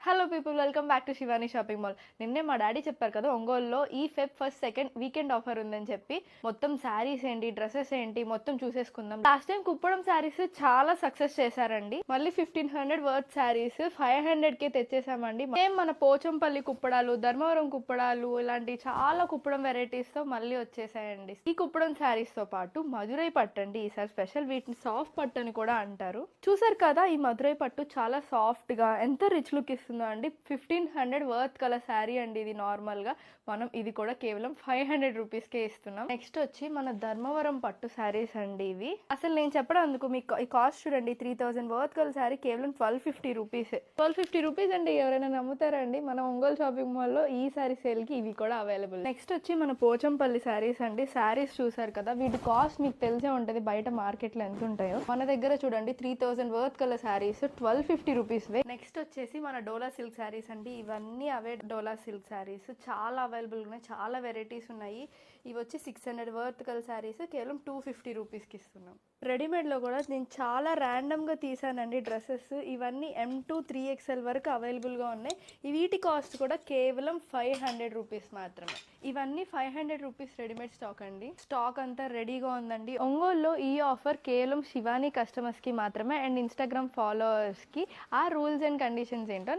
Hello people, welcome back to Shivani shopping mall. నిన్నే మా daddy చెప్పారు కదా, ఒంగోలులో ఈ Feb 1st 2nd weekend offer ఉందని చెప్పి మొత్తం శారీస్ ఏంటి, డ్రెస్సెస్ ఏంటి మొత్తం చూసేసుకుందాం. లాస్ట్ టైం కుప్పడం శారీస్ చాలా సక్సెస్ చేశారండి. మళ్ళీ 1500 వర్త్ శారీస్ 500కే తెచ్చేసామండి. సేమ్ మన పోచంపల్లి కుప్పడాలు, ధర్మవరం కుప్పడాలు ఇలాంటి చాలా కుప్పడం వెరైటీస్ తో మళ్ళీ వచ్చేసాయండి. ఈ కుప్పడం శారీస్ తో పాటు మధురై పట్టు అండి. ఈసారి స్పెషల్, వీటిని సాఫ్ట్ పట్టు అని కూడా అంటారు. చూసారు కదా, ఈ మధురై పట్టు చాలా సాఫ్ట్ గా ఎంత రిచ్ లుక్ ఇస్తుంది అండి. 1500 వర్త్ కల శారీ అండి ఇది. నార్మల్ గా మనం ఇది కూడా కేవలం 500 రూపీస్కే ఇస్తున్నాం. నెక్స్ట్ వచ్చి మన ధర్మవరం పట్టు శారీస్ అండి ఇవి. అసలు నేను చెప్పడం అందుకు మీకు ఈ కాస్ట్ చూడండి, 3000 వర్త్ కల శారీ కేవలం 1250 రూపీస్. 1250 రూపీస్ అండి, ఎవరైనా నమ్ముతారండి? మన ఒంగోలు షాపింగ్ మాల్ లో ఈ శారీ సేల్ కి ఇవి కూడా అవైలబుల్. నెక్స్ట్ వచ్చి మన పోచంపల్లి శారీస్ అండి. శారీస్ చూసారు కదా, వీటి కాస్ట్ మీకు తెలిసే ఉంటది బయట మార్కెట్ లో ఎంత ఉంటాయో. మన దగ్గర చూడండి 3000 వర్త్ కల శారీస్ 1250 రూపీస్. నెక్స్ట్ వచ్చేసి మన డోలా సిల్క్ శారీస్ అండి. ఇవన్నీ అవే డోలా సిల్క్ శారీస్, చాలా అవైలబుల్ ఉన్నాయి, చాలా వెరైటీస్ ఉన్నాయి. ఇవి వచ్చి 600 వర్త్ కల శారీస్ కేవలం 250 రూపీస్కి ఇస్తున్నాం. రెడీమేడ్ లో కూడా నేను చాలా ర్యాండమ్ గా తీసానండి డ్రెస్సెస్. ఇవన్నీ M2 3XL వరకు అవైలబుల్ గా ఉన్నాయి. వీటి కాస్ట్ కూడా కేవలం 500 రూపీస్ మాత్రమే. ఇవన్నీ 500 రూపీస్ రెడీమేడ్ స్టాక్ అండి. స్టాక్ అంతా రెడీగా ఉందండి. ఒంగోలులో ఈ ఆఫర్ కేవలం శివాని కస్టమర్స్ కి మాత్రమే అండ్ ఇన్స్టాగ్రామ్ ఫాలోవర్స్ కి. ఆ రూల్స్ అండ్ కండిషన్స్ ఏంటో